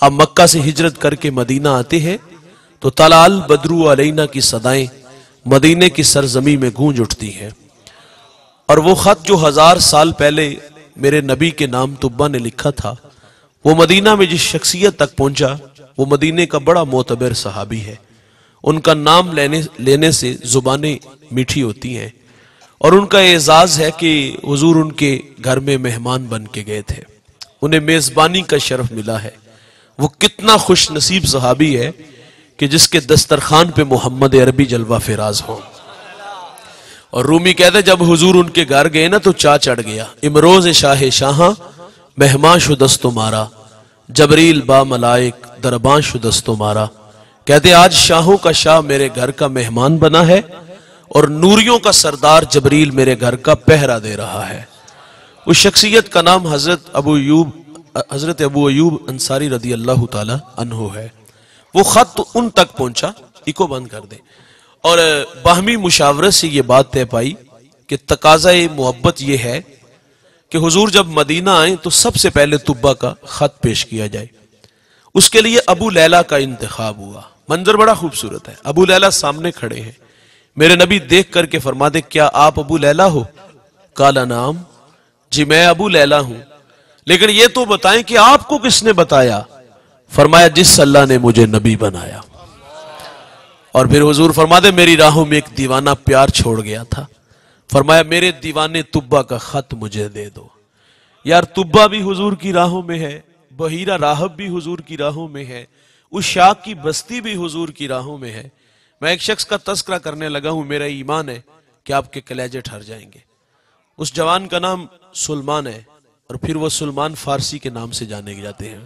اب مکہ سے ہجرت کر کے مدینہ آتے ہیں تو طلال بدرو علینا کی صدائیں مدینے کی سرزمین میں گونج اٹھتی ہیں، اور وہ خط جو 1000 سال پہلے میرے نبی کے نام طبا نے لکھا تھا، وہ مدینہ میں جس شخصیت تک پہنچا وہ مدینے کا بڑا معتبر صحابی ہے۔ ان کا نام لینے سے زبانیں میٹھی ہوتی ہیں، اور ان کا اعزاز ہے کہ حضور ان کے گھر میں مہمان بن کے گئے تھے، انہیں میزبانی کا شرف ملا ہے۔ وہ کتنا خوش نصیب صحابی ہے کہ جس کے دسترخوان پہ محمد عربی جلوہ فراز ہوں۔ اور رومی کہتے ہیں جب حضور ان کے گھر گئے نا تو چڑھ گیا، امروز شاہ شاہاں مہمان شدست مارا، جبریل با ملائک دربان شدست مارا۔ کہتے آج شاہوں کا شاہ میرے گھر کا مہمان بنا ہے، اور نوریوں کا سردار جبریل میرے گھر کا پہرا دے رہا ہے۔ اس شخصیت کا نام حضرت ابو ایوب انصاری رضی اللہ تعالی عنہ ہے۔ وہ خط ان تک پہنچا، ایکو بند کر دیں، اور باہمی مشاورت سے یہ بات طے پائی کہ تقاضۂ محبت یہ ہے کہ حضور جب مدینہ آئیں تو سب سے پہلے طبا کا خط پیش کیا جائے۔ اس کے لیے ابو لیلہ کا انتخاب ہوا۔ منظر بڑا خوبصورت ہے، ابو لیلہ سامنے کھڑے ہیں، میرے نبی دیکھ کر کے فرماتے کیا آپ ابو لیلہ ہو؟ کالا نام، جی میں ابو لیلہ ہوں، لیکن یہ تو بتائیں کہ آپ کو کس نے بتایا؟ فرمایا جس اللہ نے مجھے نبی بنایا۔ اور پھر حضور فرماتے میری راہوں میں ایک دیوانہ پیار چھوڑ گیا تھا، فرمایا میرے دیوانے طبا کا خط مجھے دے دو۔ یار طبا بھی حضور کی راہوں میں ہے، بحیرہ راہب بھی حضور کی راہوں میں ہے، اس شاک کی بستی بھی حضور کی راہوں میں ہے۔ میں ایک شخص کا تذکرہ کرنے لگا ہوں، میرا ایمان ہے کہ آپ کے کلیجے ٹھر جائیں گے۔ اس جوان کا نام سلمان ہے، اور پھر وہ سلمان فارسی کے نام سے جانے جاتے ہیں۔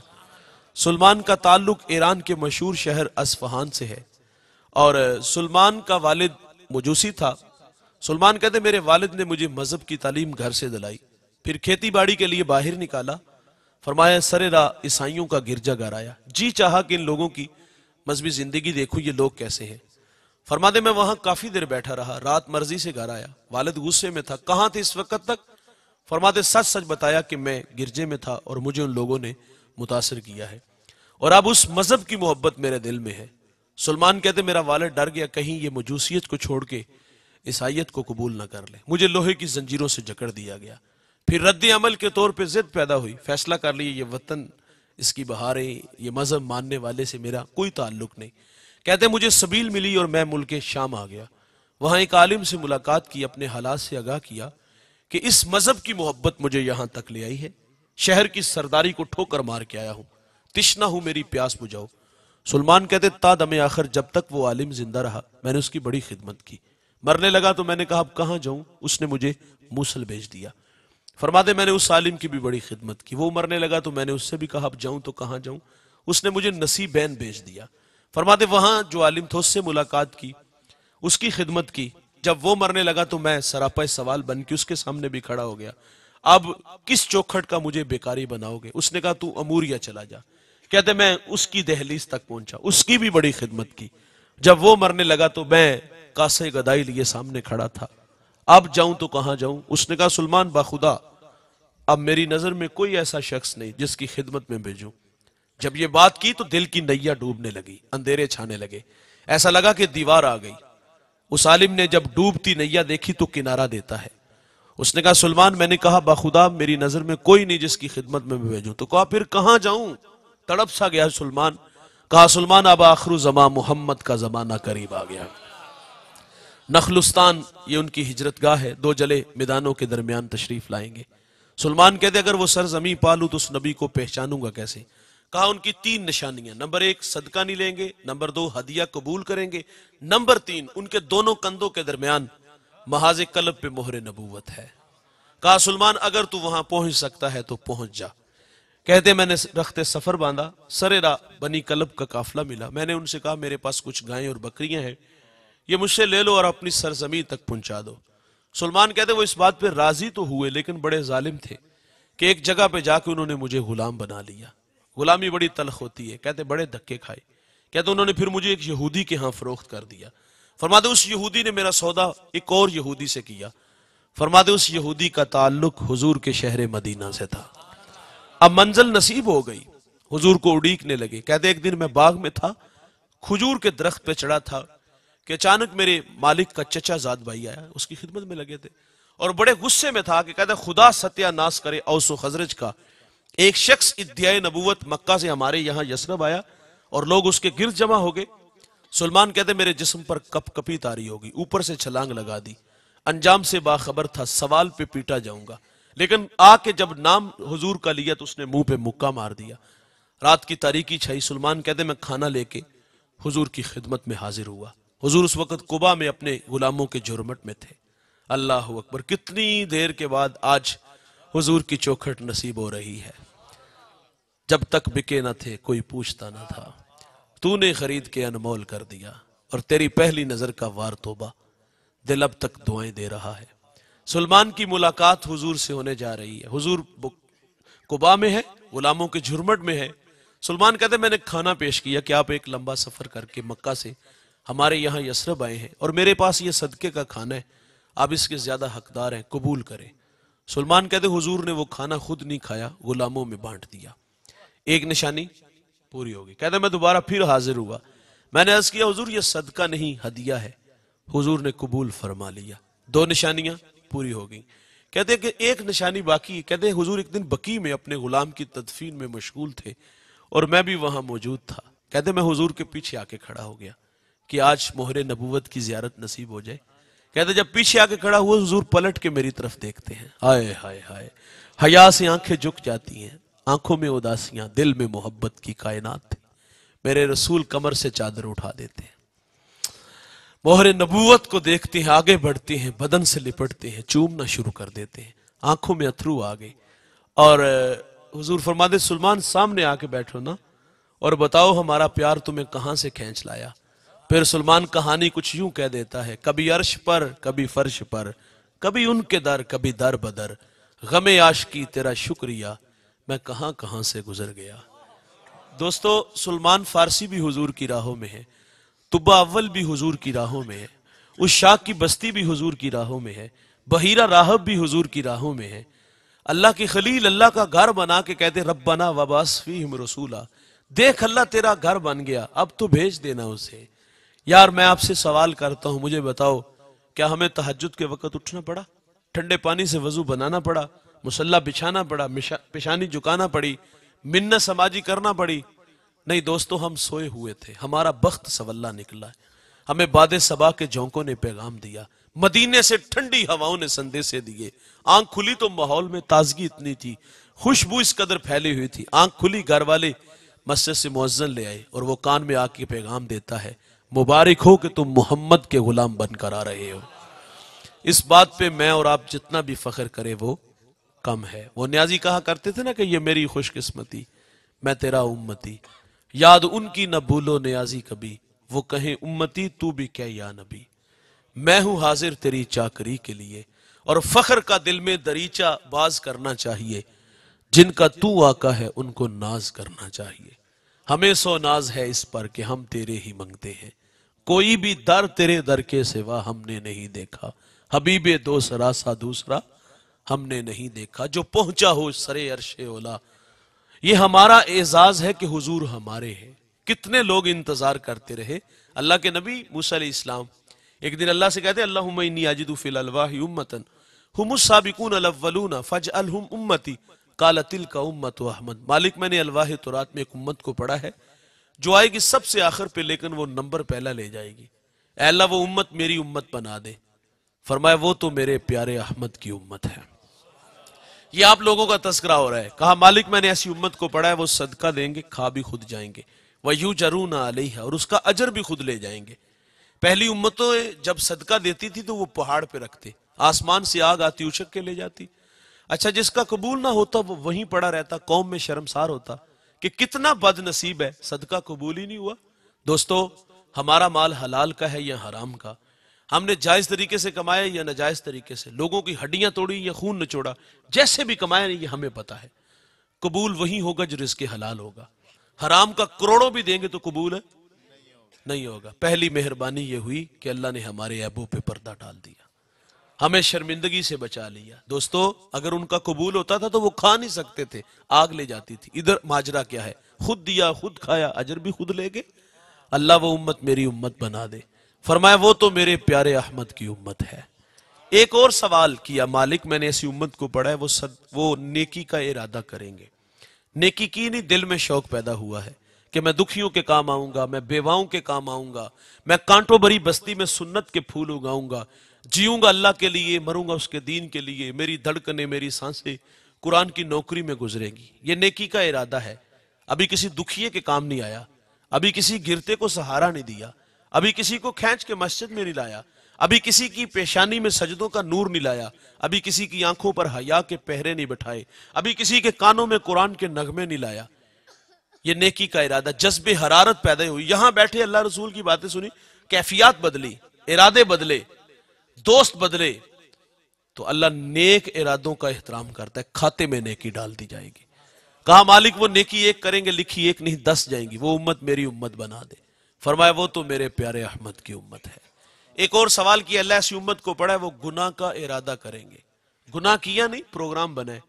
سلمان کا تعلق ایران کے مشہور شہر اصفہان سے ہے، اور سلمان کا والد مجوسی تھا۔ سلمان کہتے میرے والد نے مجھے مذہب کی تعلیم گھر سے دلائی، پھر کھیتی باڑی کے لیے باہر نکالا۔ فرمایا سرے راہ عیسائیوں کا گرجا گھر آیا، جی چاہا کہ ان لوگوں کی مذہبی زندگی دیکھوں یہ لوگ کیسے ہیں۔ فرماتے میں وہاں کافی دیر بیٹھا رہا، رات مرضی سے گھر آیا، والد غصے میں تھا، کہاں تھے اس وقت تک؟ فرماتے سچ سچ بتایا کہ میں گرجے میں تھا اور مجھے ان لوگوں نے متاثر کیا ہے، اور اب اس مذہب کی محبت میرے دل میں ہے۔ سلمان کہتے میرا والد ڈر گیا کہیں یہ مجوسیت کو چھوڑ کے عیسائیت کو قبول نہ کر لے، مجھے لوہے کی زنجیروں سے جکڑ دیا گیا۔ پھر رد عمل کے طور پہ ضد پیدا ہوئی، فیصلہ کر لیا یہ وطن، اس کی بہاریں، یہ مذہب ماننے والے سے میرا کوئی تعلق نہیں۔ کہتے مجھے سبیل ملی اور میں ملک شام آ گیا، وہاں ایک عالم سے ملاقات کی، اپنے حالات سے آگاہ کیا کہ اس مذہب کی محبت مجھے یہاں تک لے آئی ہے، شہر کی سرداری کو ٹھوکر مار کے آیا ہوں، تشنا ہوں میری پیاس بجھاؤ۔ سلمان کہتے تا دم آخر جب تک وہ عالم زندہ رہا میں نے اس کی بڑی خدمت کی، مرنے لگا تو میں نے کہا اب کہاں جاؤں؟ اس نے مجھے موصل بھیج دیا۔ فرماتے میں نے اس عالم کی بھی بڑی خدمت کی، وہ مرنے لگا تو میں نے اس سے بھی کہا اب جاؤں تو کہاں جاؤں؟ اس نے مجھے نصیبین بھیج دیا۔ فرماتے وہاں جو عالم تھا اس سے ملاقات کی، اس کی خدمت کی، جب وہ مرنے لگا تو میں سراپا سوال بن کے اس کے سامنے بھی کھڑا ہو گیا، اب کس چوکھٹ کا مجھے بیکاری بناؤ گے؟ اس نے کہا تو اموریا چلا جا۔ کہتے میں اس کی دہلیز تک پہنچا، اس کی بھی بڑی خدمت کی، جب وہ مرنے لگا تو میں کاسے گدائی لیے سامنے کھڑا تھا، اب جاؤں تو کہاں جاؤں؟ اس نے کہا سلمان باخدا اب میری نظر میں کوئی ایسا شخص نہیں جس کی خدمت میں بھیجوں۔ جب یہ بات کی تو دل کی نیا ڈوبنے لگی، اندھیرے چھانے لگے، ایسا لگا کہ دیوار آ گئی۔ اس عالم نے جب ڈوبتی نیا دیکھی تو کنارہ دیتا ہے۔ اس نے کہا سلمان میں نے کہا باخدا میری نظر میں کوئی نہیں جس کی خدمت میں بھیجوں، تو کہا پھر کہاں جاؤں؟ تڑپ سا گیا سلمان، کہا سلمان اب آخر زمان محمد کا زمانہ قریب آ گیا۔ نخلستان یہ ان کی ہجرت گاہ ہے، دو جلے میدانوں کے درمیان تشریف لائیں گے۔ سلمان کہتے اگر وہ سرزمین پالوں تو اس نبی کو پہچانوں گا کیسے؟ کہا ان کی 3 نشانیاں، نمبر 1 صدقہ نہیں لیں گے، نمبر 2 ہدیہ قبول کریں گے، نمبر 3 ان کے دونوں کندھوں کے درمیان محاذ قلب پہ مہر نبوت ہے۔ کہا سلمان اگر تو وہاں پہنچ سکتا ہے تو پہنچ جا۔ کہتے میں نے رخت سفر باندھا، سرے راہ بنی کلب کا قافلہ ملا، میں نے ان سے کہا میرے پاس کچھ گائیں اور بکریاں ہیں، یہ مجھ سے لے لو اور اپنی سرزمین تک پہنچا دو۔ سلمان کہتے وہ اس بات پہ راضی تو ہوئے لیکن بڑے ظالم تھے کہ ایک جگہ پہ جا کے انہوں نے مجھے غلام بنا لیا۔ غلامی بڑی تلخ ہوتی ہے، کہتے بڑے دھکے کھائے، کہتے انہوں نے پھر مجھے ایک یہودی کے ہاں فروخت کر دیا۔ فرماتے اس یہودی نے میرا سودا ایک اور یہودی سے کیا، فرماتے اس یہودی کا تعلق حضور کے شہر مدینہ سے تھا۔ اب منزل نصیب ہو گئی، حضور کو اڑیکنے لگے. کہتے ایک دن میں باغ میں تھا, کھجور کے درخت پہ چڑھا تھا کہ اچانک میرے مالک کا چچا زاد بھائی آیا, اس کی خدمت میں لگے تھے اور بڑے غصے میں تھا کہ کہتا خدا ستیہ ناس کرے اوس و خزرج کا, ایک شخص ادعائے نبوت مکہ سے ہمارے یہاں یثرب آیا اور لوگ اس کے گرد جمع ہو گئے. سلمان کہتے میرے جسم پر کپ کپی تاری ہوگی, اوپر سے چھلانگ لگا دی, انجام سے باخبر تھا, سوال پہ پیٹا جاؤں گا, لیکن آ کے جب نام حضور کا لیا تو اس نے منہ پہ مکہ مار دیا. رات کی تاریکی چھائی. سلمان کہتے میں کھانا لے کے حضور کی خدمت میں حاضر ہوا. حضور اس وقت قبا میں اپنے غلاموں کے جرمٹ میں تھے. اللہ اکبر, کتنی دیر کے بعد آج حضور کی چوکھٹ نصیب ہو رہی ہے. جب تک بکے نہ تھے کوئی پوچھتا نہ تھا, تو نے خرید کے انمول کر دیا, اور تیری پہلی نظر کا وار توبہ, دل اب تک دعائیں دے رہا ہے. سلمان کی ملاقات حضور سے ہونے جا رہی ہے. حضور قبا میں ہے, غلاموں کے جھرمٹ میں ہے. سلمان کہتے میں نے کھانا پیش کیا کہ آپ ایک لمبا سفر کر کے مکہ سے ہمارے یہاں یثرب آئے ہیں اور میرے پاس یہ صدقے کا کھانا ہے, آپ اس کے زیادہ حقدار ہیں, قبول کریں. سلمان کہتے حضور نے وہ کھانا خود نہیں کھایا, غلاموں میں بانٹ دیا. ایک نشانی پوری ہوگی. کہتے میں دوبارہ پھر حاضر ہوا, میں نے عرض کیا حضور یہ صدقہ نہیں ہدیہ ہے. حضور نے قبول فرما لیا. دو نشانیاں پوری ہو گئی. کہتے کہ ایک نشانی باقی. کہتے حضور ایک دن بقیع میں اپنے غلام کی تدفین میں مشغول تھے اور میں بھی وہاں موجود تھا. کہتے میں حضور کے پیچھے آ کے کھڑا ہو گیا کہ آج مہر نبوت کی زیارت نصیب ہو جائے. کہتے جب پیچھے آ کے کھڑا ہوا حضور پلٹ کے میری طرف دیکھتے ہیں, ہائے ہائے ہائے, حیا سے آنکھیں جھک جاتی ہیں, آنکھوں میں اداسیاں, دل میں محبت کی کائنات تھی. میرے رسول کمر سے چادر اٹھا دیتے ہیں, مہر نبوت کو دیکھتے ہیں, آگے بڑھتے ہیں, بدن سے لپٹتے ہیں, چومنا شروع کر دیتے ہیں, آنکھوں میں اتھرو آ گئے. اور حضور فرماتے سلمان سامنے آ کے بیٹھو نا اور بتاؤ ہمارا پیار تمہیں کہاں سے کھینچ لایا. پھر سلمان کہانی کچھ یوں کہہ دیتا ہے, کبھی عرش پر کبھی فرش پر, کبھی ان کے در کبھی در بدر, غم عاشقی تیرا شکریہ, میں کہاں کہاں سے گزر گیا. دوستو سلمان فارسی بھی حضور کی راہوں میں ہے, طبہ اول بھی حضور کی راہوں میں ہے, اس شاک کی بستی بھی حضور کی راہوں میں ہے, بحیرہ راہب بھی حضور کی راہوں میں ہے. اللہ کی خلیل اللہ کا گھر بنا کے کہتے ربنا وبعث فیہم رسولا, دیکھ اللہ تیرا گھر بن گیا, اب تو بھیج دینا اسے. یار میں آپ سے سوال کرتا ہوں, مجھے بتاؤ کیا ہمیں تہجد کے وقت اٹھنا پڑا, ٹھنڈے پانی سے وضو بنانا پڑا, مصلی بچھانا پڑا, پیشانی جھکانا پڑی, منت سماجی کرنا پڑی؟ نہیں دوستو, ہم سوئے ہوئے تھے, ہمارا بخت سولا نکلا ہے. ہمیں باد صبا کے جھونکوں نے پیغام دیا, مدینے سے ٹھنڈی ہواؤں نے سندیسے دیے. آنکھ کھلی تو ماحول میں تازگی اتنی تھی, خوشبو اس قدر پھیلی ہوئی تھی. آنکھ کھلی, گھر والے مسجد سے مؤذن لے آئے اور وہ کان میں آ کے پیغام دیتا ہے, مبارک ہو کہ تم محمد کے غلام بن کر آ رہے ہو. اس بات پہ میں اور آپ جتنا بھی فخر کرے وہ کم ہے. وہ نیازی کہا کرتے تھے نا کہ یہ میری خوش قسمتی, میں تیرا امتی, یاد ان کی نہ بھولو نیازی کبھی, وہ کہیں امتی تو بھی کہ یا نبی. میں ہوں حاضر تیری چاکری کے لیے, اور فخر کا دل میں دریچہ باز کرنا چاہیے, جن کا تو آقا ہے ان کو ناز کرنا چاہیے. ہمیں سو ناز ہے اس پر کہ ہم تیرے ہی منگتے ہیں, کوئی بھی در تیرے در کے سوا ہم نے نہیں دیکھا, حبیب دو سرا سا دوسرا ہم نے نہیں دیکھا. جو پہنچا ہو سرے عرش اولا, یہ ہمارا اعزاز ہے کہ حضور ہمارے ہیں. کتنے لوگ انتظار کرتے رہے. اللہ کے نبی موسیٰ علیہ السلام ایک دن اللہ سے کہتے اللہم انی اجد فی الالواح امتا ہم السابقون الاولون فاجعلہم امتی, قال تلک امت احمد. مالک میں نے الواح تورات میں ایک امت کو پڑھا ہے جو آئے گی سب سے آخر پہ, لیکن وہ نمبر پہلا لے جائے گی. اے اللہ وہ امت میری امت بنا دے. فرمایا وہ تو میرے پیارے احمد کی امت ہے. یہ آپ لوگوں کا تذکرہ ہو رہا ہے. کہا مالک میں نے ایسی امت کو پڑھا ہے وہ صدقہ دیں گے, کھا بھی خود جائیں گے, وَيُجَرُونَ عَلَيْهَا, اور اس کا اجر بھی خود لے جائیں گے. پہلی امتوں جب صدقہ دیتی تھی تو وہ پہاڑ پہ رکھتے, آسمان سے آگ آتی اچک کے لے جاتی. اچھا جس کا قبول نہ ہوتا وہ وہیں پڑا رہتا, قوم میں شرمسار ہوتا کہ کتنا بد نصیب ہے, صدقہ قبول ہی نہیں ہوا. دوستو ہمارا مال حلال کا ہے یا حرام کا, ہم نے جائز طریقے سے کمایا یا ناجائز طریقے سے, لوگوں کی ہڈیاں توڑی یا خون نچوڑا, جیسے بھی کمایا نہیں یہ ہمیں پتا ہے. قبول وہی ہوگا جو رزق حلال ہوگا. حرام کا کروڑوں بھی دیں گے تو قبول ہے نہیں ہوگا. پہلی مہربانی یہ ہوئی کہ اللہ نے ہمارے عیبوں پہ پردہ ڈال دیا, ہمیں شرمندگی سے بچا لیا. دوستو اگر ان کا قبول ہوتا تھا تو وہ کھا نہیں سکتے تھے, آگ لے جاتی تھی. ادھر ماجرا کیا ہے, خود دیا خود کھایا اجر بھی خود لے گے. اللہ وہ امت میری امت بنا دے. فرمایا وہ تو میرے پیارے احمد کی امت ہے. ایک اور سوال کیا مالک میں نے ایسی امت کو پڑھا ہے وہ نیکی کا ارادہ کریں گے. نیکی کی نہیں, دل میں شوق پیدا ہوا ہے کہ میں دکھیوں کے کام آؤں گا, میں بیواؤں کے کام آؤں گا, میں کانٹوں بھری بستی میں سنت کے پھول اگاؤں گا, جیوں گا اللہ کے لیے, مروں گا اس کے دین کے لیے, میری دھڑکنیں میری سانسیں قرآن کی نوکری میں گزرے گی. یہ نیکی کا ارادہ ہے. ابھی کسی دکھیے کے کام نہیں آیا, ابھی کسی گرتے کو سہارا نہیں دیا, ابھی کسی کو کھینچ کے مسجد میں نہیں لایا, ابھی کسی کی پیشانی میں سجدوں کا نور نہیں لایا, ابھی کسی کی آنکھوں پر حیا کے پہرے نہیں بٹھائے, ابھی کسی کے کانوں میں قرآن کے نغمے نہیں لایا. یہ نیکی کا ارادہ, جذب حرارت پیدا ہوئی. یہاں بیٹھے اللہ رسول کی باتیں سنی, کیفیات بدلی, ارادے بدلے, دوست بدلے, تو اللہ نیک ارادوں کا احترام کرتا ہے. کھاتے میں نیکی ڈال دی جائے گی. کہا مالک وہ نیکی ایک کریں گے, لکھی ایک نہیں 10 جائیں گی. وہ امت میری امت بنا دے. فرمایا وہ تو میرے پیارے احمد کی امت ہے. ایک اور سوال کیا, اللہ ایسی امت کو پڑھا ہے وہ گناہ کا ارادہ کریں گے. گناہ کیا نہیں, پروگرام بنائے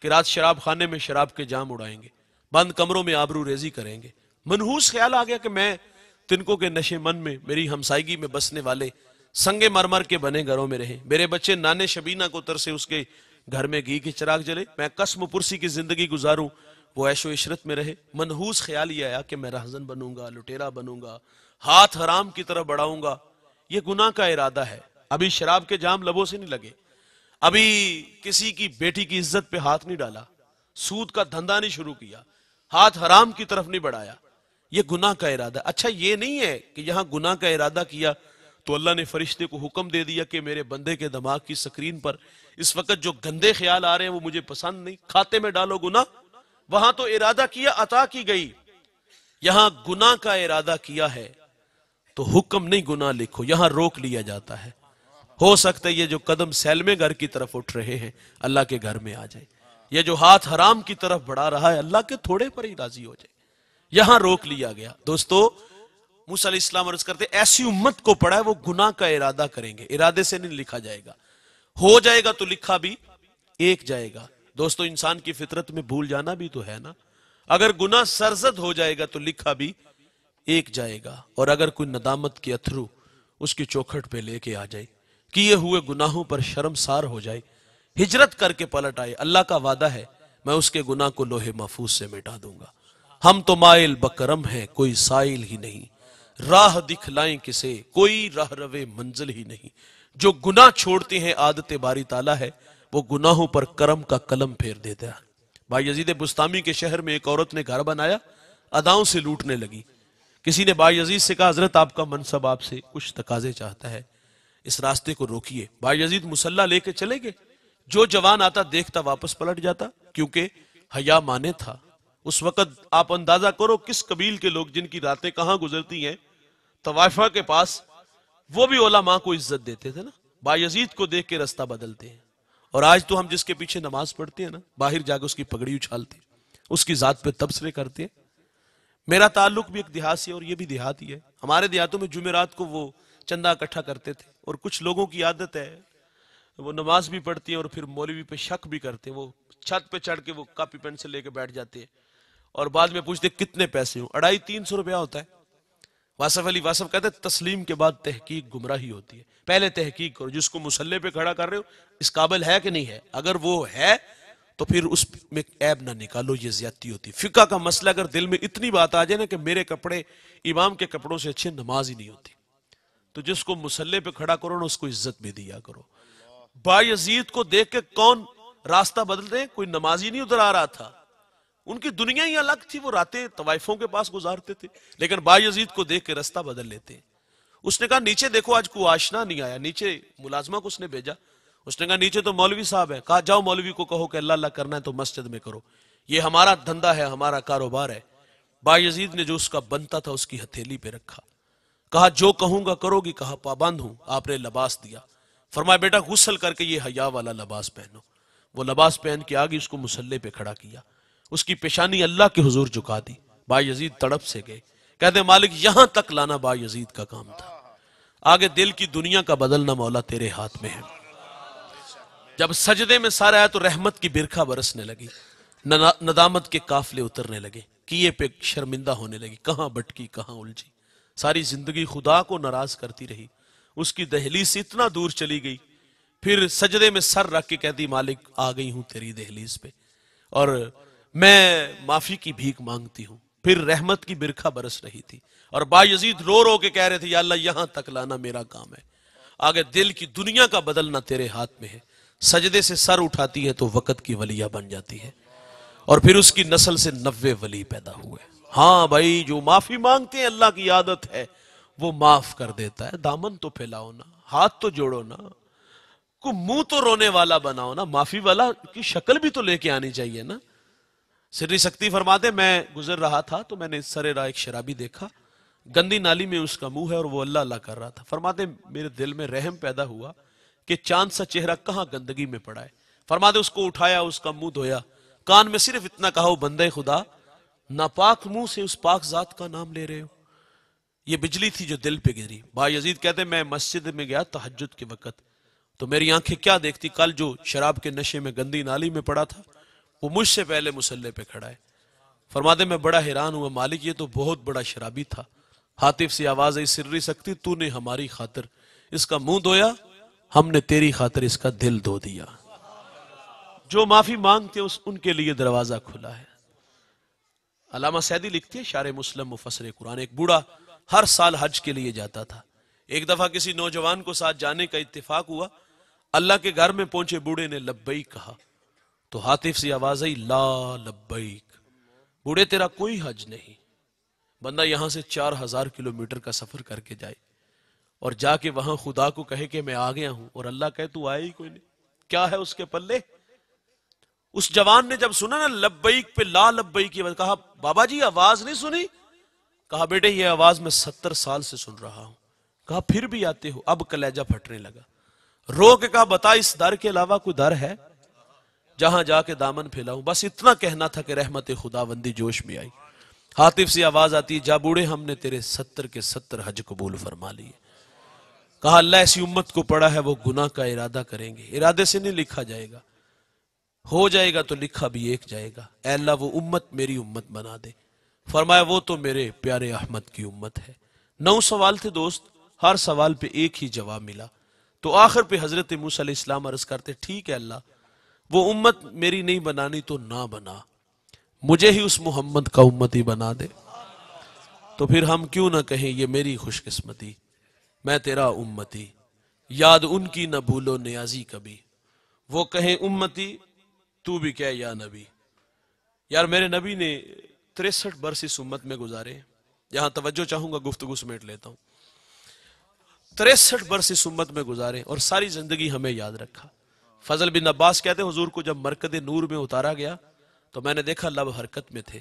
کہ رات شراب خانے میں شراب کے جام اڑائیں گے, بند کمروں میں آبرو ریزی کریں گے. منحوس خیال آ گیا کہ میں تنکوں کے نشے من میں, میری ہمسائیگی میں بسنے والے سنگے مرمر کے بنے گھروں میں رہیں, میرے بچے نانے شبینہ کو ترسے اس کے گھر میں گھی کے چراغ جلے, میں قسم پرسی کی زندگی گزاروں, وہ عیش و عشرت میں رہے. منحوس خیال یہ آیا کہ میں رہزن بنوں گا, لٹیرا بنوں گا, ہاتھ حرام کی طرف بڑھاؤں گا. یہ گناہ کا ارادہ ہے. ابھی شراب کے جام لبوں سے نہیں لگے, ابھی کسی کی بیٹی کی عزت پہ ہاتھ نہیں ڈالا, سود کا دھندا نہیں شروع کیا, ہاتھ حرام کی طرف نہیں بڑھایا. یہ گناہ کا ارادہ. اچھا یہ نہیں ہے کہ یہاں گناہ کا ارادہ کیا تو اللہ نے فرشتے کو حکم دے دیا کہ میرے بندے کے دماغ کی سکرین پر اس وقت جو گندے خیال آ رہے ہیں وہ مجھے پسند نہیں, کھاتے میں ڈالو گناہ. وہاں تو ارادہ کیا, عطا کی گئی. یہاں گناہ کا ارادہ کیا ہے تو حکم نہیں گناہ لکھو, یہاں روک لیا جاتا ہے. ہو سکتا ہے یہ جو قدم سیلمے گھر کی طرف اٹھ رہے ہیں اللہ کے گھر میں آ جائے, یہ جو ہاتھ حرام کی طرف بڑھا رہا ہے اللہ کے تھوڑے پر ہی راضی ہو جائے. یہاں روک لیا گیا. دوستو موسیٰ علیہ السلام عرض کرتے ایسی امت کو پڑھا ہے وہ گناہ کا ارادہ کریں گے. ارادے سے نہیں لکھا جائے گا, ہو جائے گا تو لکھا بھی ایک جائے گا. دوستو انسان کی فطرت میں بھول جانا بھی تو ہے نا. اگر گناہ سرزد ہو جائے گا تو لکھا بھی ایک جائے گا. اور اگر کوئی ندامت کے اتھرو اس کی چوکھٹ پہ لے کے آ جائے, کیے ہوئے گناہوں پر شرمسار ہو جائے, ہجرت کر کے پلٹ آئے, اللہ کا وعدہ ہے میں اس کے گناہ کو لوح محفوظ سے مٹا دوں گا. ہم تو مائل بکرم ہیں کوئی سائل ہی نہیں, راہ دکھلائیں کسے کوئی راہ روے منزل ہی نہیں. جو گناہ چھوڑتے ہیں عادت باری تعالیٰ ہے, وہ گناہوں پر کرم کا قلم پھیر دیتا ہے. بھائی یزید بستامی کے شہر میں ایک عورت نے گھر بنایا, اداؤں سے لوٹنے لگی. کسی نے بھائی یزید سے کہا حضرت آپ کا منصب آپ سے کچھ تقاضے چاہتا ہے, اس راستے کو روکیے. بھائی یزید مسلح لے کے چلے گئے. جو جوان آتا دیکھتا واپس پلٹ جاتا, کیونکہ حیا مانے تھا. اس وقت آپ اندازہ کرو کس قبیل کے لوگ جن کی راتیں کہاں گزرتی ہیں, طوائفہ کے پاس, وہ بھی علماء کو عزت دیتے تھے نا. بھائی یزید کو دیکھ کے رستہ بدلتے ہیں. اور آج تو ہم جس کے پیچھے نماز پڑھتے ہیں نا, باہر جا کے اس کی پگڑی اچھالتے ہیں, اس کی ذات پہ تبصرے کرتے ہیں. میرا تعلق بھی ایک دیہات سے, اور یہ بھی دیہات ہی ہے. ہمارے دیہاتوں میں جمعرات کو وہ چندہ اکٹھا کرتے تھے, اور کچھ لوگوں کی عادت ہے وہ نماز بھی پڑھتی ہیں اور پھر مولوی پہ شک بھی کرتے ہیں. وہ چھت پہ چڑھ کے وہ کاپی پینسل لے کے بیٹھ جاتے ہیں اور بعد میں پوچھتے کتنے پیسے ہوں. 250-300 روپیہ ہوتا ہے. واصف علی واصف کہتے ہیں تسلیم کے بعد تحقیق گمراہی ہوتی ہے. پہلے تحقیق کرو, جس کو مسلح پہ کھڑا کر رہے ہو اس قابل ہے کہ نہیں ہے. اگر وہ ہے تو پھر اس میں عیب نہ نکالو, یہ زیادتی ہوتی. فقہ کا مسئلہ اگر دل میں اتنی بات آ جائے نا کہ میرے کپڑے امام کے کپڑوں سے اچھے, نماز ہی نہیں ہوتی, تو جس کو مسلح پہ کھڑا کرو نا اس کو عزت بھی دیا کرو. بایزید کو دیکھ کے کون راستہ بدلتے, کوئی نمازی نہیں ادھر آ رہا تھا, ان کی دنیا ہی الگ تھی, وہ راتیں طوائفوں کے پاس گزارتے تھے, لیکن بایزید کو دیکھ کے راستہ بدل لیتے. اس نے کہا نیچے دیکھو آج کوئی آشنا نہیں آیا. نیچے ملازمہ کو اس نے بھیجا, اس نے کہا نیچے تو مولوی صاحب ہے. کہا جاؤ مولوی کو کہو کہ اللہ اللہ کرنا ہے تو مسجد میں کرو, یہ ہمارا دھندا ہے, ہمارا کاروبار ہے. بایزید نے جو اس کا بنتا تھا اس کی ہتھیلی پہ رکھا, کہا جو کہوں گا کرو گی. کہا پابند ہوں. آپ نے لباس دیا, فرمایا بیٹا غسل کر کے یہ حیا والا لباس پہنو. وہ لباس پہن کے آگے اس کو مسلح پہ کھڑا کیا, اس کی پیشانی اللہ کے حضور جھکا دی. بایزید تڑپ سے گئے, کہتے مالک یہاں تک لانا بایزید کا کام تھا, آگے دل کی دنیا کا بدلنا مولا تیرے ہاتھ میں ہے. جب سجدے میں سارا آیا تو رحمت کی برکھا برسنے لگی, ندامت کے قافلے اترنے لگے. کیے پہ شرمندہ ہونے لگی، کہاں بٹکی کہاں الجھی، ساری زندگی خدا کو ناراض کرتی رہی، اس کی دہلیز سے اتنا دور چلی گئی، پھر سجدے میں سر رکھ کے کہتی مالک آ گئی ہوں تیری دہلیز پہ اور میں معافی کی بھیک مانگتی ہوں۔ پھر رحمت کی برکھا برس رہی تھی اور بایزید رو رو کے کہہ رہے تھے یا اللہ یہاں تک لانا میرا کام ہے، آگے دل کی دنیا کا بدلنا تیرے ہاتھ میں ہے۔ سجدے سے سر اٹھاتی ہے تو وقت کی ولیہ بن جاتی ہے، اور پھر اس کی نسل سے 90 ولی پیدا ہوئے۔ ہاں بھائی، جو معافی مانگتے ہیں اللہ کی عادت ہے وہ معاف کر دیتا ہے۔ دامن تو پھیلاؤ نا، ہاتھ تو جوڑو نا، کو منہ تو رونے والا بناؤ نا، معافی والا کی شکل بھی تو لے کے آنی چاہیے نا۔ سری سکتی فرماتے میں گزر رہا تھا تو میں نے سر راہ ایک شرابی دیکھا، گندی نالی میں اس کا منہ ہے اور وہ اللہ اللہ کر رہا تھا۔ فرماتے میرے دل میں رحم پیدا ہوا کہ چاند سا چہرہ کہاں گندگی میں پڑا ہے۔ فرماتے اس کو اٹھایا، اس کا منہ دھویا، کان میں صرف اتنا کہا او بندے خدا، ناپاک منہ سے اس پاک ذات کا نام لے رہے ہو۔ یہ بجلی تھی جو دل پہ گری۔ بایزید کہتے میں مسجد میں گیا تہجد کے وقت تو میری آنکھیں کیا دیکھتی، کل جو شراب کے نشے میں گندی نالی میں پڑا تھا وہ مجھ سے پہلے مصلی پہ کھڑا ہے۔ فرماتے میں بڑا حیران ہوا، مالک یہ تو بہت بڑا شرابی تھا۔ ہاتف سے آواز آئی سری سکتی تو نے ہماری خاطر اس کا منہ دھویا، ہم نے تیری خاطر اس کا دل دھو دیا۔ جو معافی مانگتے ان کے لیے دروازہ کھلا ہے۔ علامہ سعدی لکھتے ہیں شارح مسلم مفسر قرآن، ایک بوڑھا ہر سال حج کے لیے جاتا تھا۔ ایک دفعہ کسی نوجوان کو ساتھ جانے کا اتفاق ہوا، اللہ کے گھر میں پہنچے بوڑھے نے لبیک کہا تو ہاتف سے آواز آئی لا لبیک، بوڑھے تیرا کوئی حج نہیں۔ بندہ یہاں سے 4000 کلومیٹر کا سفر کر کے جائے اور جا کے وہاں خدا کو کہے کہ میں آ گیا ہوں اور اللہ کہے تو آئے ہی کوئی نہیں، کیا ہے اس کے پلے؟ اس جوان نے جب سنا نا لبیک پہ لا لبیک کی کہا بابا جی آواز نہیں سنی؟ کہا بیٹے یہ آواز میں 70 سال سے سن رہا ہوں۔ کہا پھر بھی آتے ہو؟ اب کلیجہ پھٹنے لگا، رو کے کہا بتا اس در کے علاوہ کوئی در ہے جہاں جا کے دامن پھیلاؤں؟ بس اتنا کہنا تھا کہ رحمت خداوندی جوش میں آئی۔ ہاتف سے آواز آتی جا بوڑھے ہم نے تیرے 70 کے 70 حج قبول فرما لیے۔ کہا اللہ ایسی امت کو پڑا ہے وہ گناہ کا ارادہ کریں گے، ارادے سے نہیں لکھا جائے گا، ہو جائے گا تو لکھا بھی ایک جائے گا۔ اے اللہ وہ امت میری امت بنا دے۔ فرمایا وہ تو میرے پیارے احمد کی امت ہے۔ 9 سوال تھے دوست، ہر سوال پہ ایک ہی جواب ملا، تو آخر پہ حضرت موسیٰ علیہ السلام عرض کرتے ٹھیک ہے اللہ وہ امت میری نہیں بنانی تو نہ بنا، مجھے ہی اس محمد کا امتی بنا دے۔ تو پھر ہم کیوں نہ کہیں یہ میری خوش قسمتی، میں تیرا امتی، یاد ان کی نہ بھولو نیازی کبھی، وہ کہیں امتی تو بھی کہہ یا نبی۔ یار میرے نبی نے 63 برس اس امت میں گزارے، یہاں توجہ چاہوں گا گفتگو سمیٹ لیتا ہوں۔ 63 برس اس امت میں گزارے اور ساری زندگی ہمیں یاد رکھا۔ فضل بن عباس کہتے حضور کو جب مرکد نور میں اتارا گیا تو میں نے دیکھا لب حرکت میں تھے،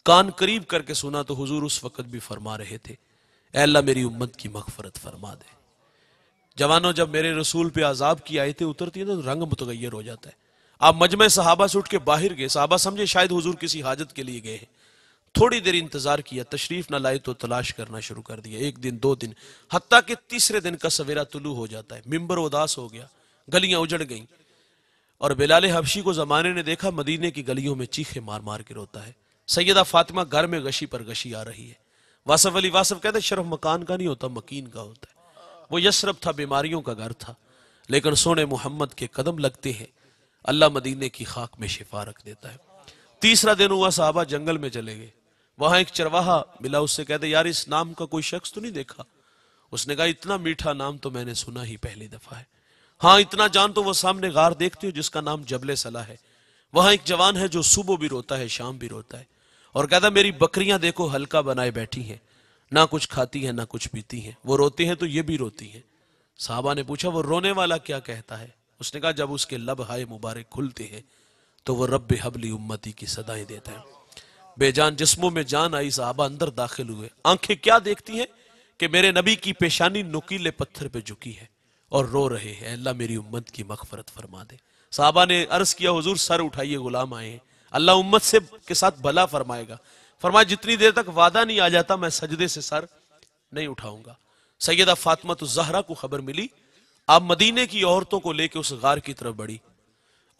کان قریب کر کے سنا تو حضور اس وقت بھی فرما رہے تھے اے اللہ میری امت کی مغفرت فرما دے۔ جوانوں جب میرے رسول پہ عذاب کی آیتیں اترتی ہیں تو رنگ متغیر ہو جاتا ہے۔ آپ مجمع صحابہ سے اٹھ کے باہر گئے، صحابہ سمجھے شاید حضور کسی حاجت کے لیے گئے ہیں، تھوڑی دیر انتظار کیا، تشریف نہ لائے تو تلاش کرنا شروع کر دیا، 1 دن 2 دن، حتیٰ کہ تیسرے دن کا سویرا طلوع ہو جاتا ہے، ممبر اداس ہو گیا، گلیاں اجڑ گئیں، اور بلال حبشی کو زمانے نے دیکھا مدینے کی گلیوں میں چیخے مار مار کے روتا ہے، سیدہ فاطمہ گھر میں غشی پر غشی آ رہی ہے۔ واصف علی واصف کہتے شرف مکان کا نہیں ہوتا مکین کا ہوتا ہے۔ وہ یثرب تھا، بیماریوں کا گھر تھا، لیکن سونے محمد کے قدم لگتے ہیں اللہ مدینے کی خاک میں شفا رکھ دیتا ہے۔ تیسرا دن ہوا صحابہ جنگل میں چلے گئے، وہاں ایک چرواہا ملا، اس سے کہتے یار اس نام کا کوئی شخص تو نہیں دیکھا؟ اس نے کہا اتنا میٹھا نام تو میں نے سنا ہی پہلی دفعہ ہے، ہاں اتنا جان تو وہ سامنے غار دیکھتے ہو جس کا نام جبل صلاح ہے، وہاں ایک جوان ہے جو صبح بھی روتا ہے شام بھی روتا ہے، اور کہتا میری بکریاں دیکھو حلقہ بنائے بیٹھی ہیں، نہ کچھ کھاتی ہیں نہ کچھ پیتی ہیں، وہ روتے ہیں تو یہ بھی روتی ہیں۔ صحابہ نے پوچھا وہ رونے والا کیا کہتا ہے؟ اس نے کہا جب اس کے لب ہائے مبارک کھلتے ہیں تو وہ رب حبلی امتی کی صدائیں دیتا ہے۔ بے جان جسموں میں جان آئی، صحابہ اندر داخل ہوئے، آنکھیں کیا دیکھتی ہیں کہ میرے نبی کی پیشانی نکیلے پتھر پہ جھکی ہے اور رو رہے ہیں اے اللہ میری امت کی مغفرت فرما دے۔ صحابہ نے عرض کیا حضور سر اٹھائیے غلام آئے ہیں، اللہ امت سے کے ساتھ بھلا فرمائے گا۔ فرمایا جتنی دیر تک وعدہ نہیں آ جاتا میں سجدے سے سر نہیں اٹھاؤں گا۔ سیدہ فاطمہ الزہرا کو خبر ملی، آپ مدینے کی عورتوں کو لے کے اس غار کی طرف بڑھی،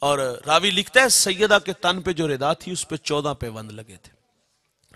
اور راوی لکھتا ہے سیدہ کے تن پہ جو ردا تھی اس پہ 14 پیوند لگے تھے۔